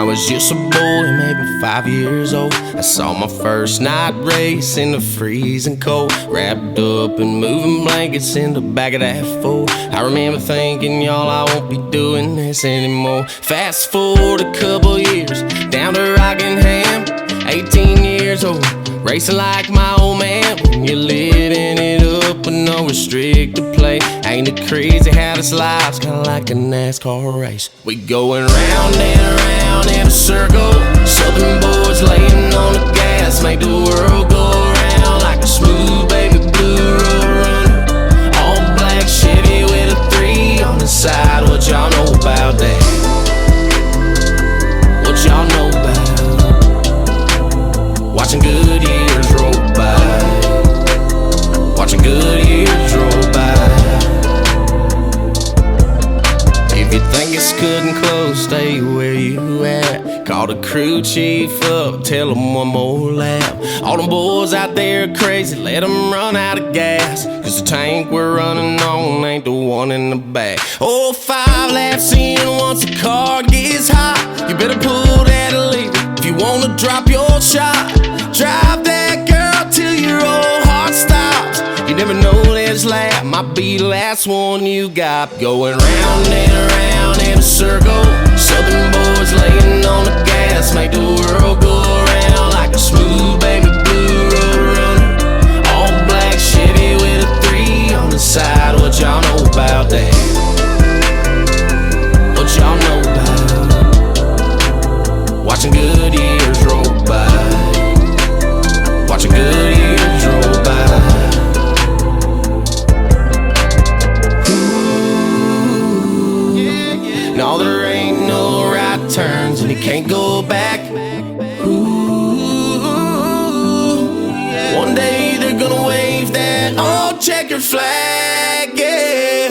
I was just a boy, maybe 5 years old, I saw my first night race in the freezing cold, wrapped up in moving blankets in the back of that Ford. I remember thinking, y'all, I won't be doing this anymore. Fast forward a couple years, down to Rockingham, 18 years old, racing like my old man. When you're living it up with no restricted play, ain't it crazy how this life's kinda like a NASCAR race? We going round and round in a circle, Southern boys laying on the gas, make the world go around like a smooth baby blue road runner. All black Chevy with a 3 on the side. What y'all know about that? What y'all know about watching good years roll by? Watching good years roll by. If you think it's good and close, stay where you at. Call the crew chief up, tell them one more lap. All them boys out there are crazy, let them run out of gas, cause the tank we're running on ain't the one in the back. Oh, 5 laps in once the car gets hot, you better pull that lever if you wanna drop your shot. Drive that girl till your old heart stops. You never know, this lap might be the last one you got. Going round and round in a circle, Southern boys laying on the gas, make the world go around like a smooth baby blue road runner. All black Chevy with a 3 on the side. What y'all know about that? What y'all know about watching good years roll by? Watching good years roll by. No, there ain't no right turns and you can't go back. Ooh, one day they're gonna wave that old checkered flag, yeah.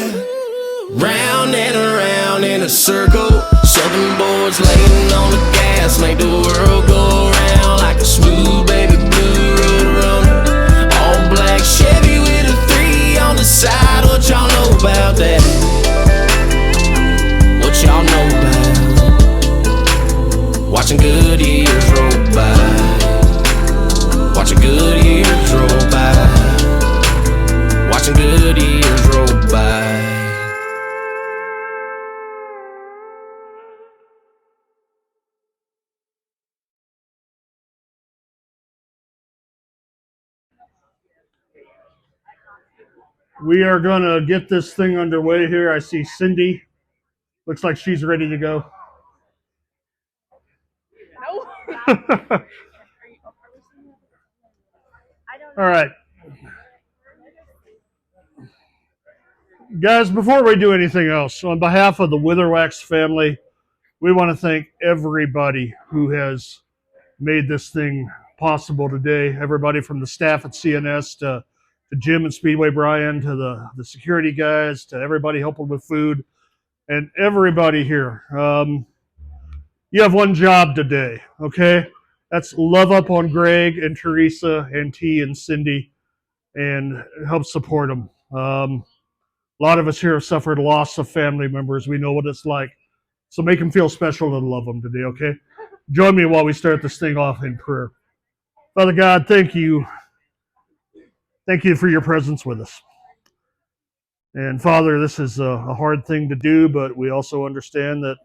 Round and around in a circle, Southern boys laying on the gas, make the world go around like a smooth baby blue road runner. All black Chevy with a 3 on the side. What y'all know about that? What y'all know about watching good years roll by? Watching good years roll by. Watching good years roll by. We are going to get this thing underway here. I see Cindy. Looks like she's ready to go. All right. Guys, before we do anything else, on behalf of the Witherwax family, we want to thank everybody who has made this thing possible today. Everybody from the staff at CNS to Jim and Speedway Brian, to the security guys, to everybody helping with food, and everybody here. You have one job today, okay? That's love up on Greg and Teresa and T and Cindy and help support them. A lot of us here have suffered loss of family members. We know what it's like. So make them feel special and love them today, okay? Join me while we start this thing off in prayer. Father God, thank you. Thank you for your presence with us. And Father, this is a hard thing to do, but we also understand that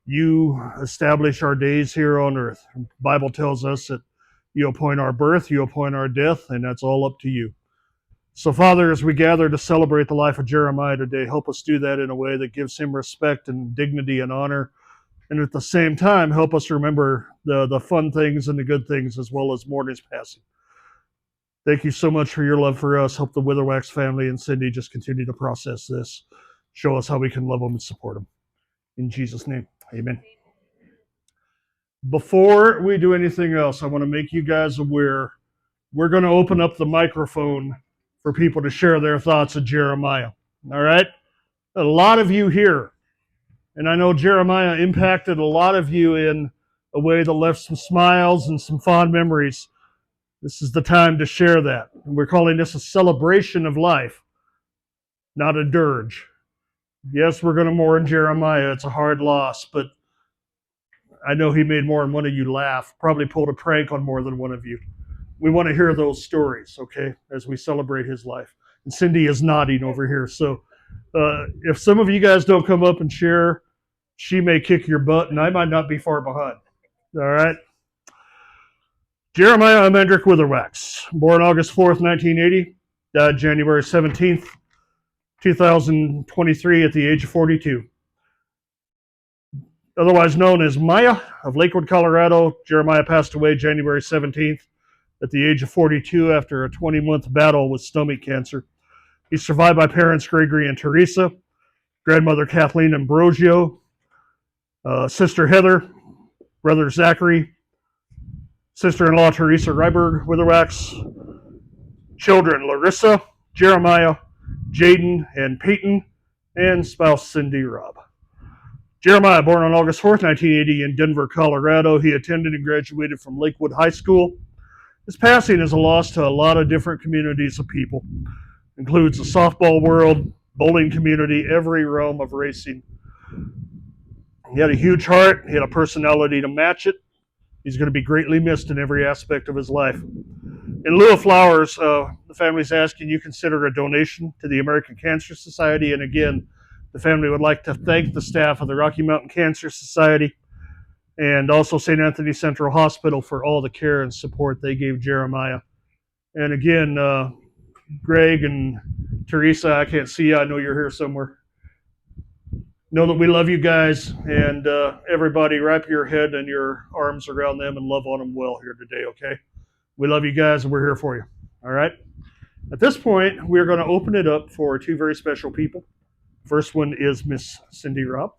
you establish our days here on earth. The Bible tells us that you appoint our birth, you appoint our death, and that's all up to you. So, Father, as we gather to celebrate the life of Jeremiah today, help us do that in a way that gives him respect and dignity and honor. And at the same time, help us remember the fun things and the good things as well as mourning his passing. Thank you so much for your love for us. Help the Witherwax family and Cindy just continue to process this. Show us how we can love them and support them. In Jesus' name, amen. Before we do anything else, I want to make you guys aware, we're going to open up the microphone for people to share their thoughts of Jeremiah. All right? A lot of you here, and I know Jeremiah impacted a lot of you in a way that left some smiles and some fond memories. This is the time to share that. And we're calling this a celebration of life, not a dirge. Yes, we're going to mourn Jeremiah. It's a hard loss, but I know he made more than one of you laugh, probably pulled a prank on more than one of you. We want to hear those stories, okay, as we celebrate his life. And Cindy is nodding over here. So if some of you guys don't come up and share, she may kick your butt, and I might not be far behind. All right. Jeremiah Amendrick Witherwax, born August 4th, 1980, died January 17th, 2023 at the age of 42. Otherwise known as Maya of Lakewood, Colorado, Jeremiah passed away January 17th at the age of 42 after a 20-month battle with stomach cancer. He's survived by parents Gregory and Teresa, grandmother Kathleen Ambrosio, sister Heather, brother Zachary, sister-in-law Teresa Ryberg Witherwax, children Larissa, Jeremiah, Jaden, and Peyton, and spouse Cindy Robb. Jeremiah, born on August 4th, 1980 in Denver, Colorado. He attended and graduated from Lakewood High School. His passing is a loss to a lot of different communities of people. Includes the softball world, bowling community, every realm of racing. He had a huge heart. He had a personality to match it. He's going to be greatly missed in every aspect of his life. In lieu of flowers, the family's asking you consider a donation to the American Cancer Society. And again, the family would like to thank the staff of the Rocky Mountain Cancer Society and also St. Anthony Central Hospital for all the care and support they gave Jeremiah. And again, Greg and Teresa, I can't see you. I know you're here somewhere. Know that we love you guys, and everybody wrap your head and your arms around them and love on them well here today, okay? We love you guys, and we're here for you, all right? At this point, we're going to open it up for two very special people. First one is Miss Cindy Robb.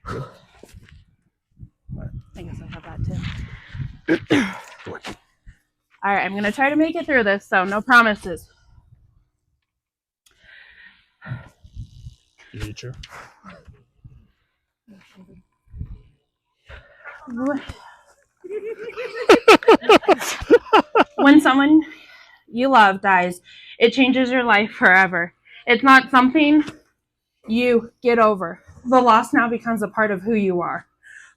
I guess I have that too. All right, I'm going to try to make it through this, so no promises. Teacher. When someone you love dies, it changes your life forever. It's not something you get over. The loss now becomes a part of who you are.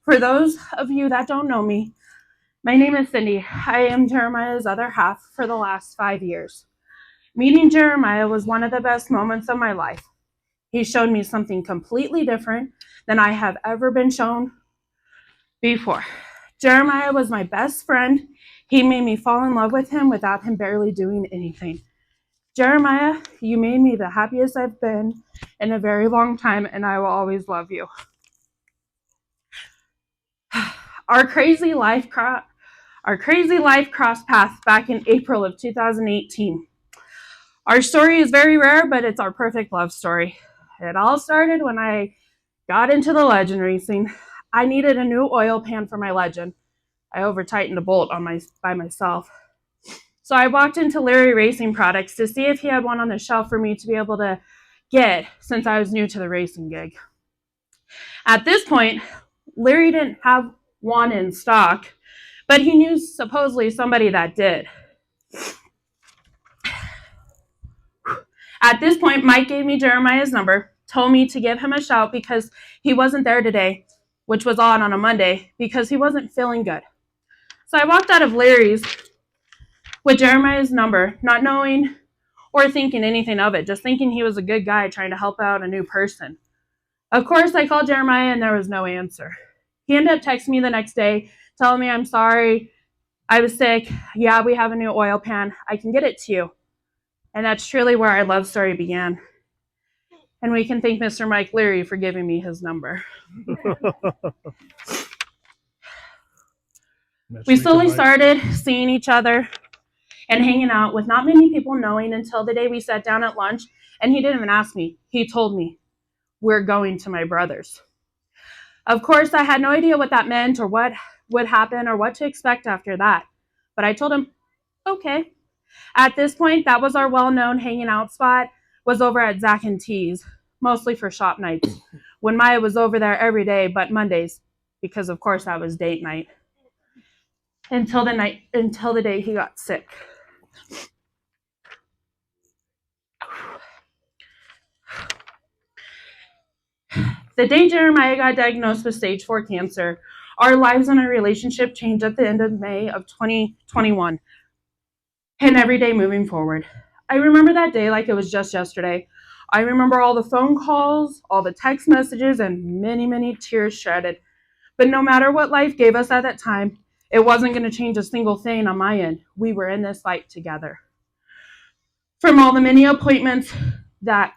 For those of you that don't know me, my name is Cindy. I am Jeremiah's other half for the last 5 years. Meeting Jeremiah was one of the best moments of my life. He showed me something completely different than I have ever been shown before. Jeremiah was my best friend. He made me fall in love with him without him barely doing anything. Jeremiah, you made me the happiest I've been in a very long time, and I will always love you. Our crazy life crossed paths back in April of 2018. Our story is very rare, but it's our perfect love story. It all started when I got into the Legend racing. I needed a new oil pan for my Legend. I over-tightened a bolt by myself. So I walked into Larry Racing Products to see if he had one on the shelf for me to be able to get since I was new to the racing gig. At this point, Larry didn't have one in stock, but he knew supposedly somebody that did. At this point, Mike gave me Jeremiah's number, told me to give him a shout because he wasn't there today, which was odd on a Monday, because he wasn't feeling good. So I walked out of Larry's with Jeremiah's number, not knowing or thinking anything of it, just thinking he was a good guy trying to help out a new person. Of course, I called Jeremiah and there was no answer. He ended up texting me the next day, telling me, I'm sorry, I was sick. Yeah, we have a new oil pan. I can get it to you. And that's truly where our love story began. And we can thank Mr. Mike Leary for giving me his number. We slowly started seeing each other and hanging out with not many people knowing until the day we sat down at lunch. And he didn't even ask me. He told me, we're going to my brother's. Of course, I had no idea what that meant or what would happen or what to expect after that. But I told him, okay. At this point, that was our well-known hanging out spot, was over at Zach and T's, mostly for shop nights, when Maya was over there every day but Mondays, because of course that was date night. Until the day he got sick. The day Jeremiah got diagnosed with stage 4 cancer, our lives and our relationship changed at the end of May of 2021 and every day moving forward. I remember that day like it was just yesterday. I remember all the phone calls, all the text messages, and many, many tears shredded. But no matter what life gave us at that time, it wasn't going to change a single thing on my end. We were in this fight together. From all the many appointments that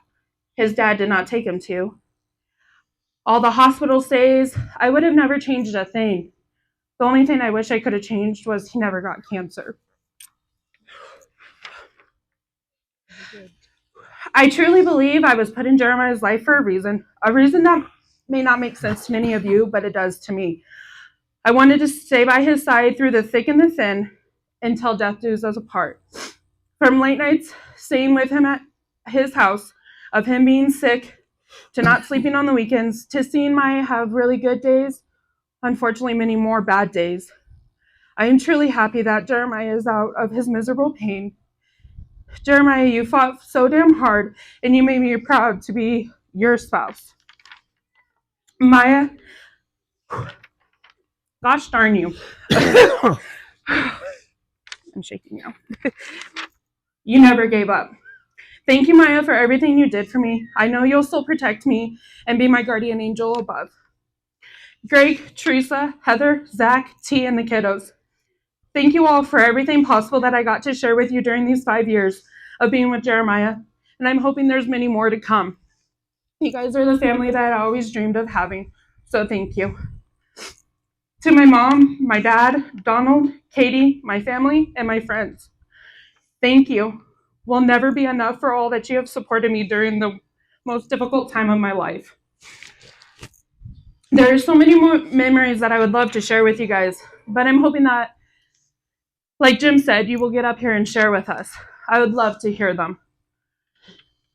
his dad did not take him to, all the hospital stays, I would have never changed a thing. The only thing I wish I could have changed was he never got cancer. I truly believe I was put in Jeremiah's life for a reason that may not make sense to many of you, but it does to me. I wanted to stay by his side through the thick and the thin until death do us apart. From late nights staying with him at his house, of him being sick, to not sleeping on the weekends, to seeing Maya have really good days, unfortunately many more bad days. I am truly happy that Jeremiah is out of his miserable pain. Jeremiah, you fought so damn hard, and you made me proud to be your spouse. Maya, gosh darn you. I'm shaking now. You never gave up. Thank you, Maya, for everything you did for me. I know you'll still protect me and be my guardian angel above. Greg, Teresa, Heather, Zach, T, and the kiddos. Thank you all for everything possible that I got to share with you during these 5 years of being with Jeremiah, and I'm hoping there's many more to come. You guys are the family that I always dreamed of having, so thank you. To my mom, my dad, Donald, Katie, my family, and my friends, thank you. Will never be enough for all that you have supported me during the most difficult time of my life. There are so many more memories that I would love to share with you guys, but I'm hoping that, like Jim said, you will get up here and share with us. I would love to hear them.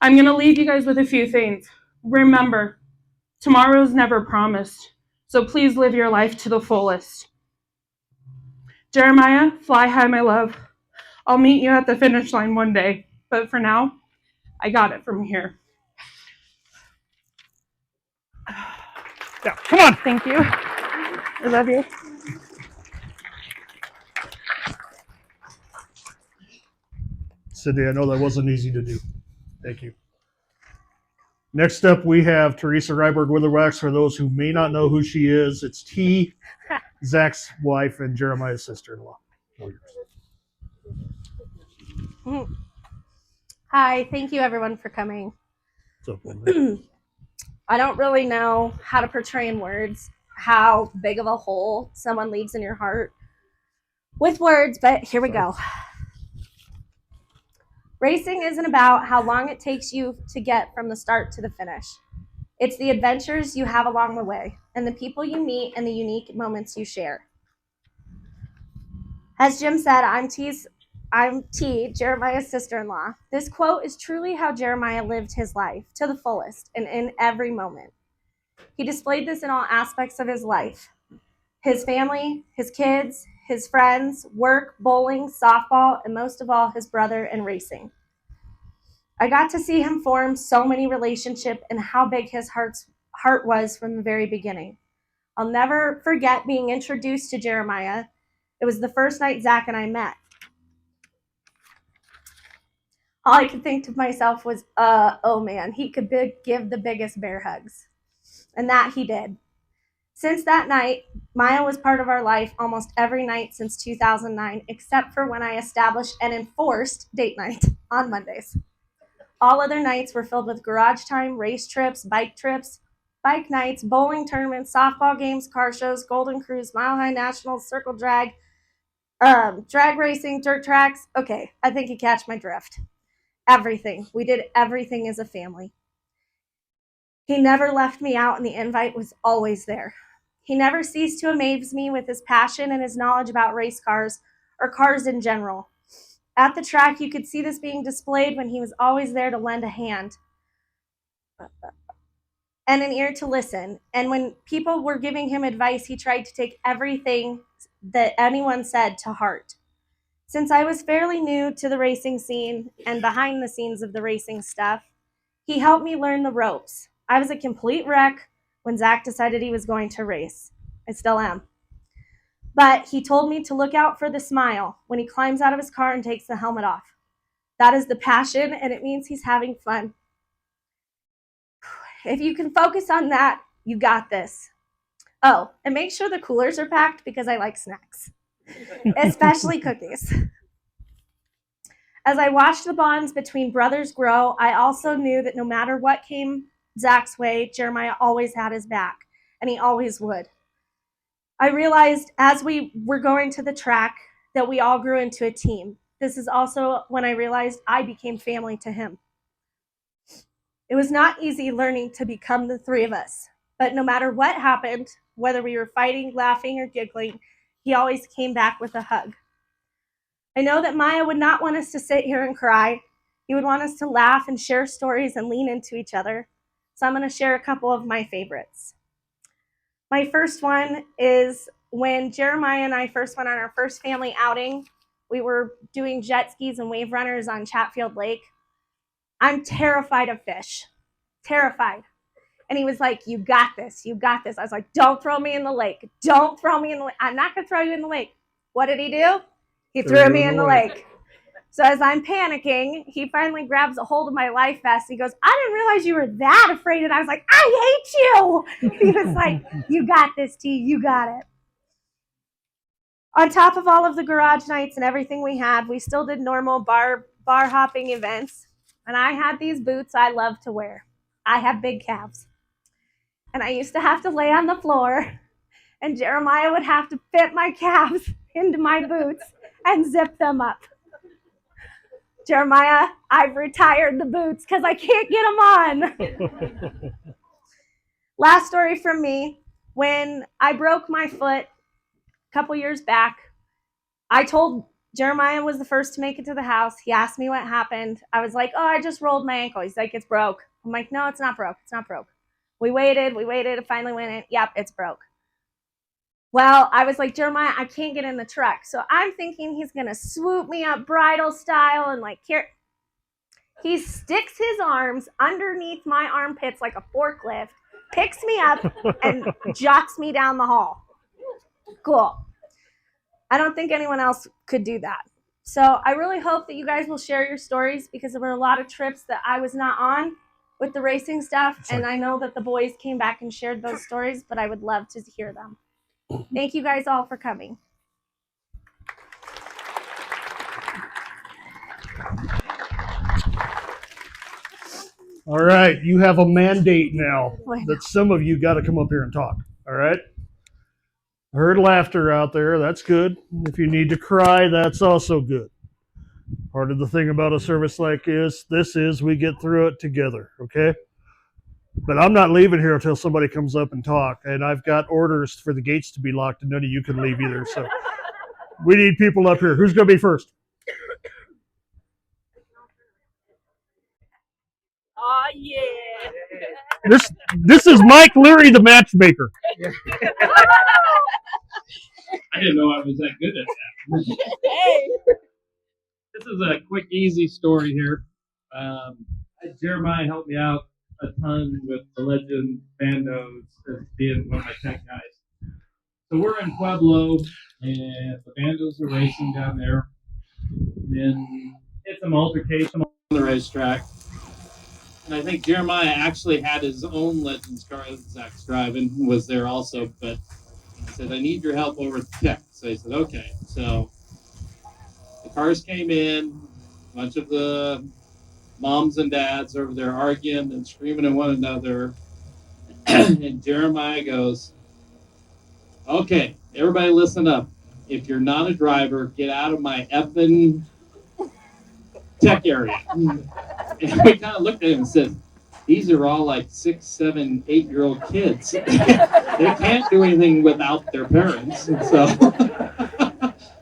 I'm going to leave you guys with a few things. Remember, tomorrow's never promised, so please live your life to the fullest. Jeremiah, fly high, my love. I'll meet you at the finish line one day, but for now, I got it from here. Yeah, come on. Thank you. I love you. Cindy, I know that wasn't easy to do. Thank you. Next up, we have Teresa Ryberg Witherwax. For those who may not know who she is, it's T, Zach's wife, and Jeremiah's sister-in-law. Hi, thank you everyone for coming. What's up, woman? I don't really know how to portray in words how big of a hole someone leaves in your heart with words, but here we go. Racing isn't about how long it takes you to get from the start to the finish. It's the adventures you have along the way and the people you meet and the unique moments you share. As Jim said, I'm T, Jeremiah's sister-in-law. This quote is truly how Jeremiah lived his life to the fullest and in every moment. He displayed this in all aspects of his life. His family, his kids, his friends, work, bowling, softball, and most of all, his brother and racing. I got to see him form so many relationships and how big his heart was from the very beginning. I'll never forget being introduced to Jeremiah. It was the first night Zach and I met. All I could think to myself was, oh man, he could give the biggest bear hugs. And that he did. Since that night, Maya was part of our life almost every night since 2009, except for when I established and enforced date night on Mondays. All other nights were filled with garage time, race trips, bike nights, bowling tournaments, softball games, car shows, Golden Cruise, Mile High Nationals, Circle Drag, drag racing, dirt tracks. Okay, I think you catch my drift. Everything. We did everything as a family. He never left me out, and the invite was always there. He never ceased to amaze me with his passion and his knowledge about race cars or cars in general. At the track, you could see this being displayed when he was always there to lend a hand and an ear to listen. And when people were giving him advice, he tried to take everything that anyone said to heart. Since I was fairly new to the racing scene and behind the scenes of the racing stuff, he helped me learn the ropes. I was a complete wreck, when Zach decided he was going to race. I still am. But he told me to look out for the smile when he climbs out of his car and takes the helmet off. That is the passion, and it means he's having fun. If you can focus on that, you got this. Oh, and make sure the coolers are packed because I like snacks, especially cookies. As I watched the bonds between brothers grow, I also knew that no matter what came Zach's way, Jeremiah always had his back, and he always would. I realized as we were going to the track that we all grew into a team. This is also when I realized I became family to him. It was not easy learning to become the three of us, but no matter what happened, whether we were fighting, laughing, or giggling, he always came back with a hug. I know that Maya would not want us to sit here and cry. He would want us to laugh and share stories and lean into each other. So I'm going to share a couple of my favorites. My first one is when Jeremiah and I first went on our first family outing. We were doing jet skis and wave runners on Chatfield Lake. I'm terrified of fish. Terrified. And he was like, you got this. You got this. I was like, don't throw me in the lake. Don't throw me in the lake. I'm not going to throw you in the lake. What did he do? He threw me in the lake. So as I'm panicking, he finally grabs a hold of my life vest. He goes, I didn't realize you were that afraid. And I was like, I hate you. He was like, you got this, T. You got it. On top of all of the garage nights and everything we had, we still did normal bar hopping events. And I had these boots I love to wear. I have big calves. And I used to have to lay on the floor, and Jeremiah would have to fit my calves into my boots and zip them up. Jeremiah, I've retired the boots because I can't get them on. Last story from me. When I broke my foot a couple years back, I told Jeremiah was the first to make it to the house. He asked me what happened. I was like, oh, I just rolled my ankle. He's like, it's broke. I'm like, no, it's not broke. It's not broke. We waited, and finally went in. Yep, it's broke. Well, I was like, Jeremiah, I can't get in the truck. So I'm thinking he's going to swoop me up bridal style and like here. He sticks his arms underneath my armpits like a forklift, picks me up, and jocks me down the hall. Cool. I don't think anyone else could do that. So I really hope that you guys will share your stories because there were a lot of trips that I was not on with the racing stuff. And I know that the boys came back and shared those stories, but I would love to hear them. Thank you guys all for coming. All right, you have a mandate now that some of you got to come up here and talk. All right? I heard laughter out there. That's good. If you need to cry, that's also good. Part of the thing about a service like this is we get through it together, okay? But I'm not leaving here until somebody comes up and talk. And I've got orders for the gates to be locked, and none of you can leave either. So we need people up here. Who's going to be first? Oh, yeah. This is Mike Leary, the matchmaker. I didn't know I was that good at that. Hey. This is a quick, easy story here. Jeremiah helped me out a ton with the Legend Bandos as being one of my tech guys. So we're in Pueblo, and the Bandos are racing down there. And it's an altercation on the racetrack. And I think Jeremiah actually had his own Legends car that Zach's driving, was there also, but I said, I need your help over at the tech. So he said, okay. So the cars came in, a bunch of the moms and dads over there arguing and screaming at one another. And Jeremiah goes, okay, everybody listen up. If you're not a driver, get out of my effing tech area. And we kind of looked at him and said, these are all like 6, 7, 8-year-old kids. They can't do anything without their parents. And so,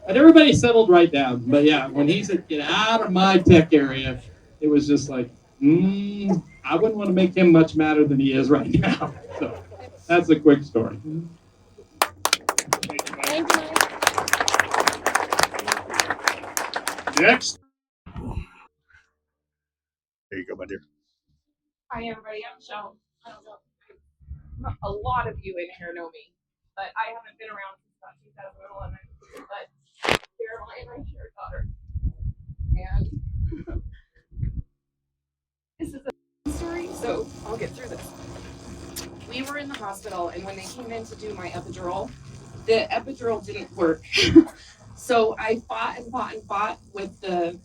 and everybody settled right down. But yeah, when he said, get out of my tech area, it was just like, I wouldn't want to make him much madder than he is right now. So that's a quick story. Thank you, Mike. Next. There you go, my dear. Hi, everybody. I'm Michelle. I don't know. a lot of you in here know me, but I haven't been around since about 2011. But Jeremiah and I share a daughter, and this is a story, so I'll get through this. We were in the hospital, and when they came in to do my epidural, the epidural didn't work. So I fought and fought and fought with the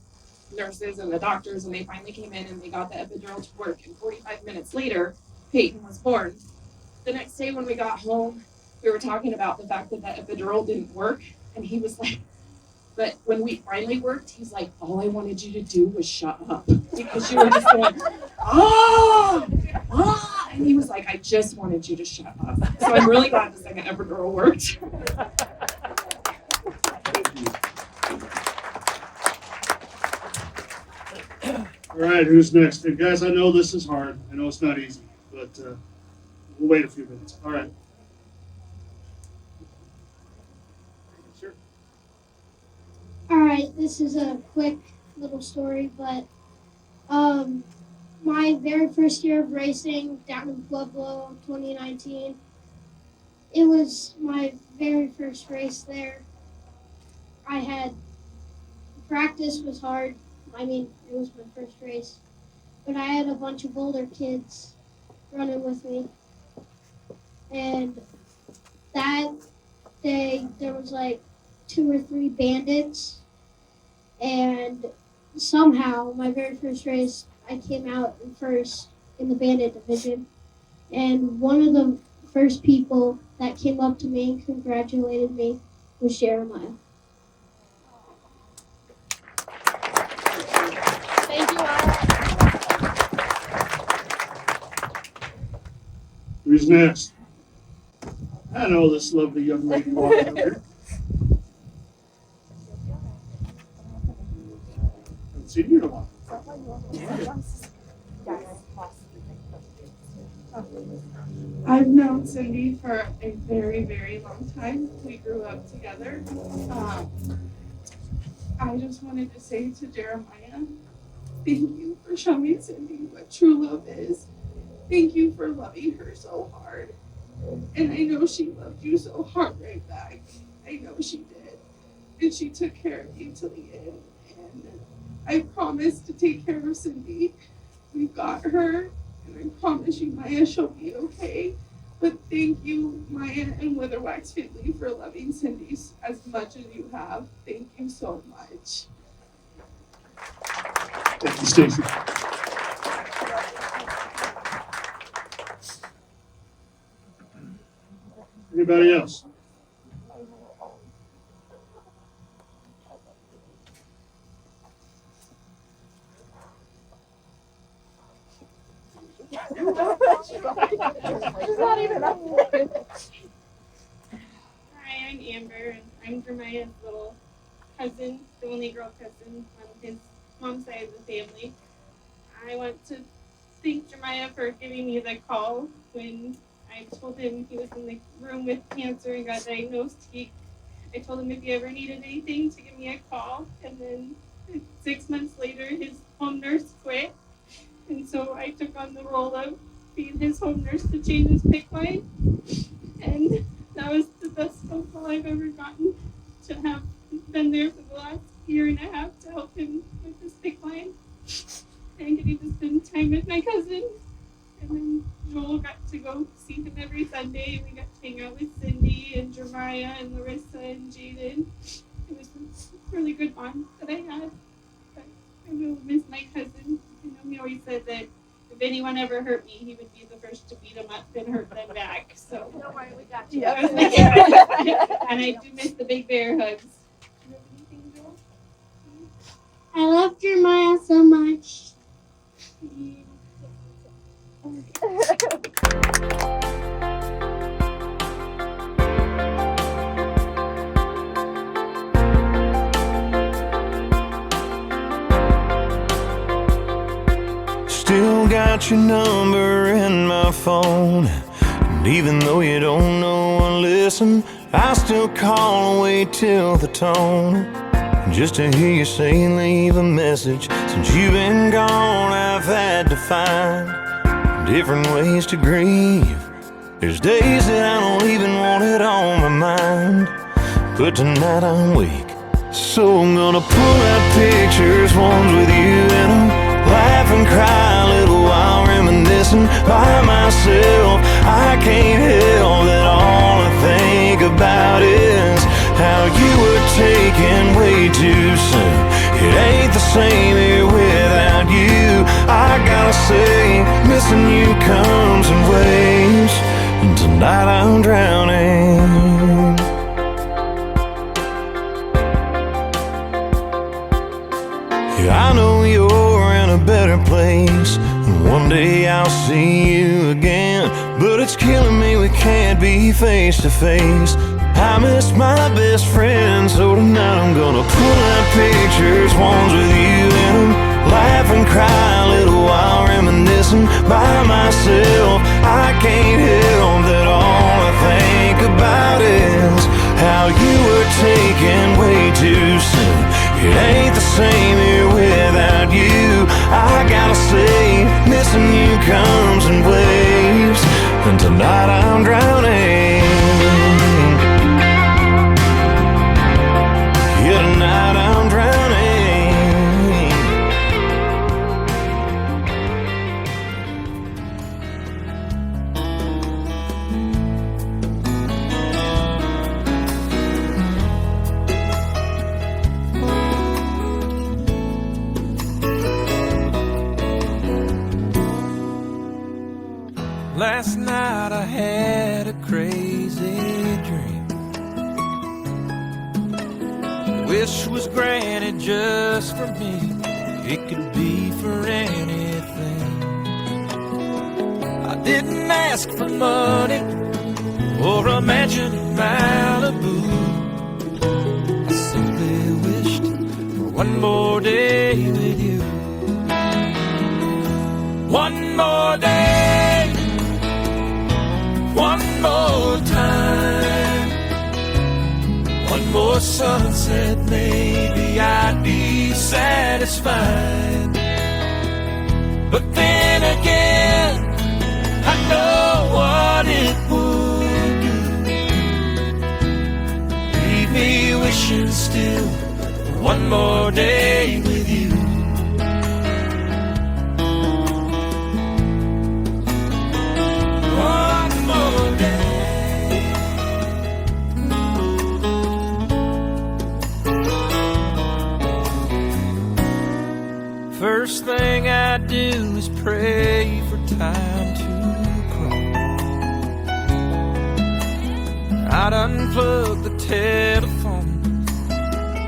nurses and the doctors, and they finally came in and they got the epidural to work. And 45 minutes later, Peyton was born. The next day when we got home, we were talking about the fact that the epidural didn't work, and he was like, but when we finally worked, he's like, all I wanted you to do was shut up, because you were just going, ah, ah, and he was like, I just wanted you to shut up. So I'm really glad the second epidural worked. All right, who's next? And guys, I know this is hard. I know it's not easy, but we'll wait a few minutes. All right. Sure. All right, this is a quick little story, but my very first year of racing down in Pueblo, 2019, it was my very first race there. I had practice was hard. I mean, it was my first race, but I had a bunch of older kids running with me, and that day there was like 2 or 3 bandits, and somehow my very first race I came out in first in the bandit division, and one of the first people that came up to me and congratulated me was Jeremiah. Thank you all. Who's next? I know this lovely young lady walking over here. Haven't seen you in a while. I've known Cindy for a very, very long time. We grew up together. I just wanted to say to Jeremiah, thank you for showing Cindy what true love is. Thank you for loving her so hard. And I know she loved you so hard right back. I know she did. And she took care of you till the end. And I promised to take care of Cindy. We got her. And I promise you, Maya, she'll be okay. But thank you, Maya and Witherwax family, for loving Cindy as much as you have. Thank you so much. Thank you, Stacy. Anybody else? She's not even up there. Hi, I'm Amber, and I'm Jeremiah's little cousin, the only girl cousin on his mom's side of the family. I want to thank Jeremiah for giving me the call when I told him he was in the room with cancer and got diagnosed. I told him if he ever needed anything to give me a call, and then 6 months later his home nurse quit, and so I took on the role of being his home nurse to change his PICC line, and that was the best phone call I've ever gotten, to have been there for the last year and a half to help him with his PICC line and getting to spend time with my cousin. And then Joel got to go see him every Sunday, and we got to hang out with Cindy and Jeremiah and Larissa and Jaden. It was a really good bond that I had. But I will miss my cousin. I know he always said that if anyone ever hurt me, he would be the first to beat them up and hurt them back. So Don't worry, we got you. yeah. And I do miss the big bear hugs. Do you have anything, Joel? I love Jeremiah so much. Still got your number in my phone, and even though you don't know or listen, I still call and wait till the tone, just to hear you say leave a message. Since you've been gone, I've had to find different ways to grieve, There's days that I don't even want it on my mind, but tonight I'm weak. So I'm gonna pull out pictures, ones with you in them, laugh and cry a little while reminiscing by myself. I can't help that all I think about is how you were taken way too soon. It ain't the same here without you. I gotta say, missing you comes in waves, and tonight I'm drowning. Yeah, I know you're in a better place, and one day I'll see you again, but it's killing me we can't be face to face. I miss my best friend, so tonight I'm gonna pull out pictures, ones with you in them, laugh and cry a little while reminiscing by myself. I can't help that all I think about is how you were taken way too soon. It ain't the same here without you. I gotta say, missing you comes in waves, and tonight I'm drowning. Yeah, tonight I'm drowning. Last night I had a crazy dream. Wish was granted just for me. It could be for anything. I didn't ask for money or a mansion in Malibu. I simply wished for one more day with you. One more day, one more time, one more sunset, maybe I'd be satisfied. But then again, I know what it would do. Leave me wishing still for one more day with you. First thing I do is pray for time to crawl. I'd unplug the telephone,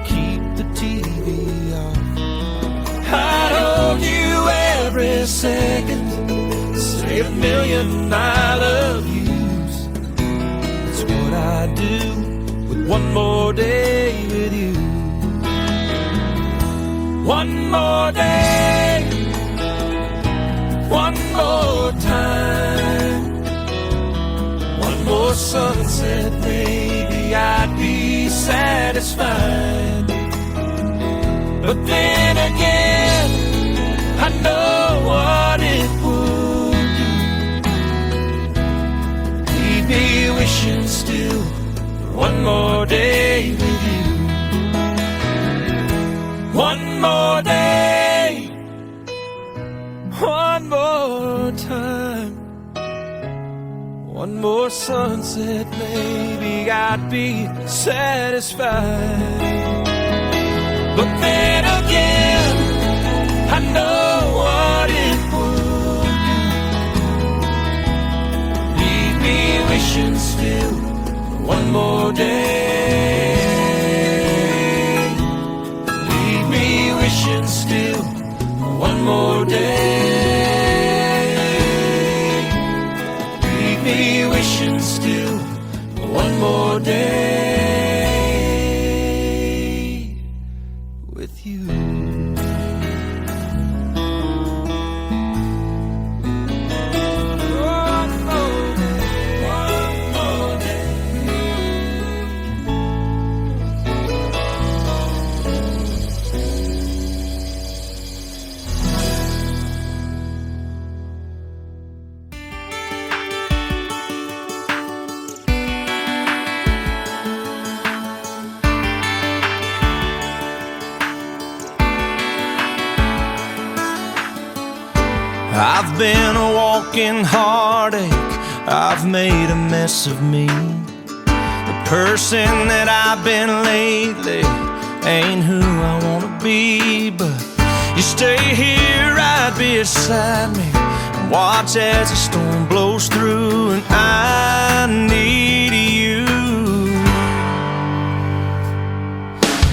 keep the TV off. I'd hold you every second, say a million I love yous. That's what I do with one more day with you. One more day, one more time, one more sunset, maybe I'd be satisfied. But then again, I know what it would do. Leave me wishing still for one more day with you. One more day, one more time, one more sunset, maybe I'd be satisfied. But then again, I know what it would do. Leave me wishing still for one more day. Wishing still one more day. Leave me wishing still one more day with you. I've been a walking heartache, I've made a mess of me. The person that I've been lately ain't who I wanna be. But you stay here right beside me and watch as the storm blows through. And I need you,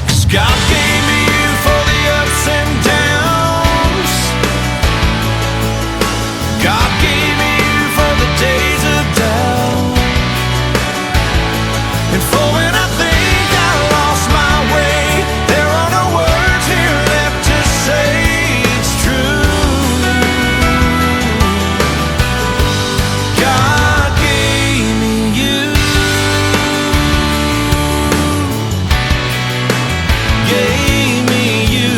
'cause God gave me you for the ups and downs. God gave me you for the days of doubt, and for when I think I lost my way, there are no words here left to say it's true. God gave me you, gave me you.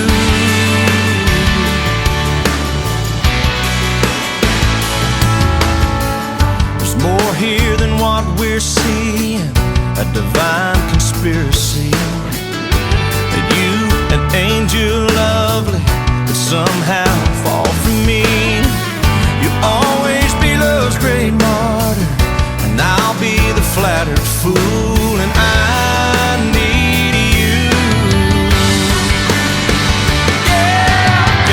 There's more here than what we're seeing, a divine conspiracy. That you, an angel lovely, would somehow fall for me. You'll always be love's great martyr, and I'll be the flattered fool. And I need you. Yeah,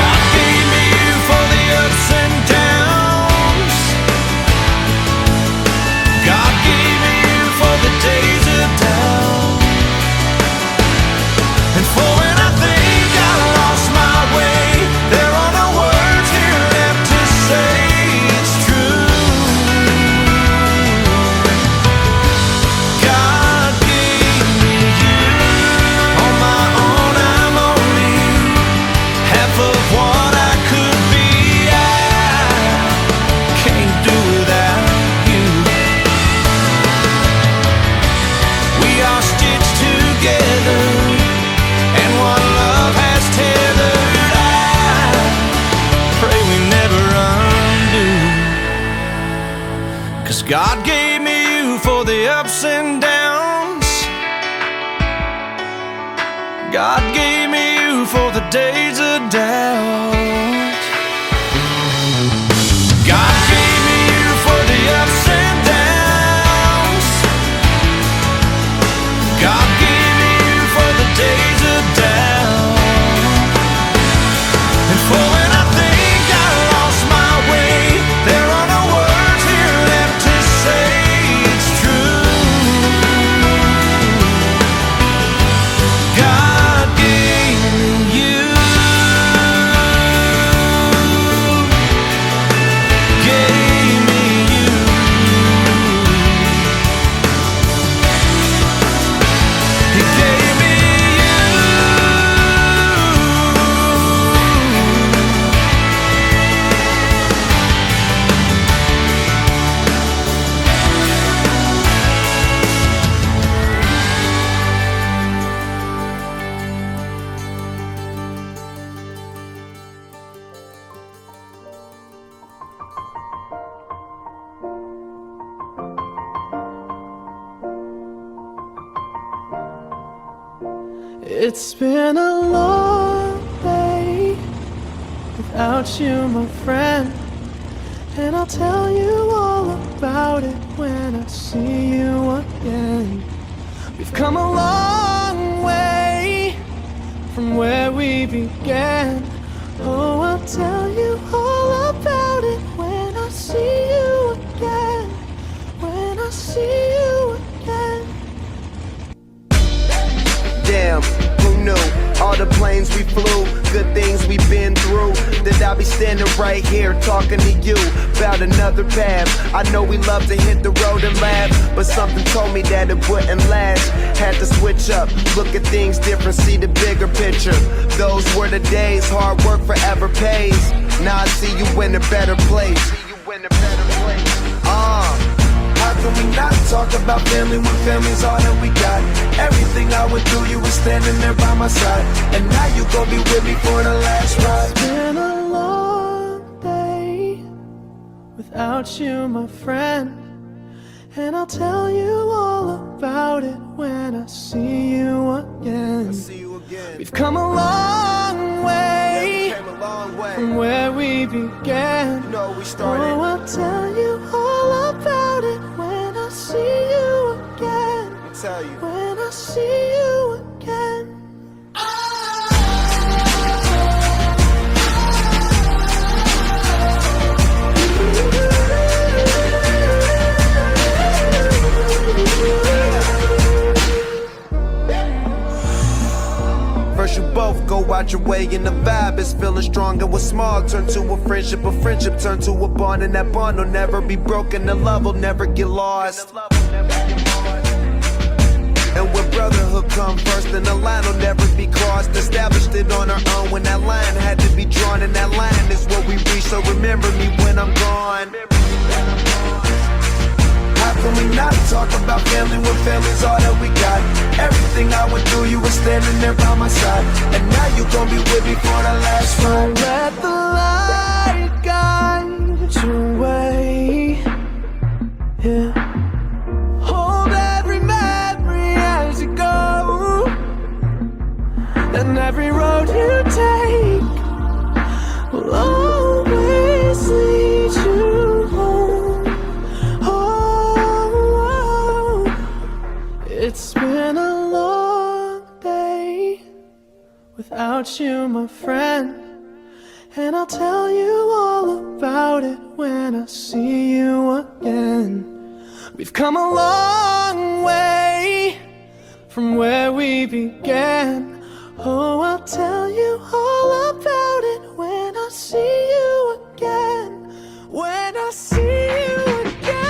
God gave me you for the ups and downs. God gave me you for the days of doubt, and for when I think I lost my way, there are no words here left to say it's true. God gave me you. On my own I'm only half of what I could be. I can't do without you. We are stitched together, and what love has tethered, I pray we never undo. 'Cause God gave me you for the ups and downs. God gave me you for the days of doubt. God gave me you for the ups and downs. God gave me you for the days of doubt, and for when I think I lost my way, there are no words here left to say it's true. God gave me you, gave me you. He gave me you. It's been a long day without you, my friend, and I'll tell you all about it when I see you again. We've come a long way from where we began. Oh, I'll tell you all about it when I see you again. When I see you again. Damn, who knew? All the planes we flew, good things we've been through. That I'll be standing right here talking to you about another path. I know we love to hit the road and laugh, but something told me that it wouldn't last. Had to switch up, look at things different, see the bigger picture. Those were the days, hard work forever pays. Now I see you in a better place. How can we not talk about family when family's all that we got? Everything I went through, you were standing there by my side, and now you gon' be with me for the last ride. It's been a long day without you, my friend, and I'll tell you all about it when I see you again. We've come a long way from where we began. You know we started. Oh, I'll tell you all about it when I see you again. Let me tell you. When I see you again. First you both go out your way and the vibe is feeling strong. And what's small turn to a friendship turn to a bond. And that bond will never be broken, the love will never get lost. And when brotherhood come first, then the line will never be crossed. Established it on our own when that line had to be drawn. And that line is what we reach, so remember me when I'm gone. How can we not talk about family when family's all that we got? Everything I went through, you were standing there by my side. And now you gon' be with me for the last ride. Let the light guide your way. Yeah. Hold every memory as you go, and every road you take will always lead you home. Oh, it's been a long day without you, my friend, and I'll tell you all about it when I see you again. We've come a long way from where we began. Oh, I'll tell you all about it when I see you again. When I see you again.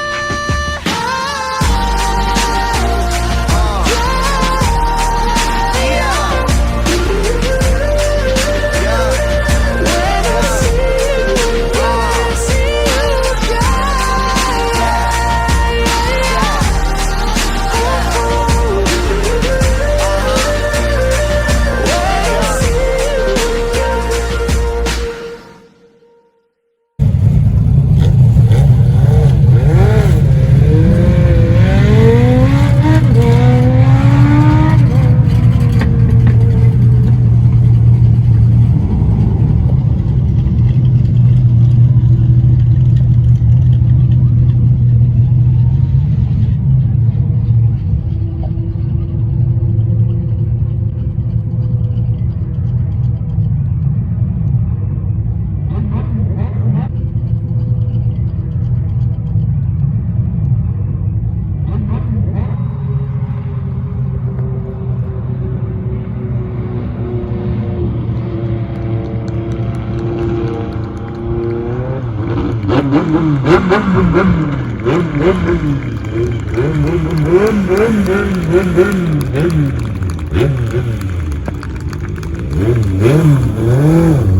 Mm-hmm.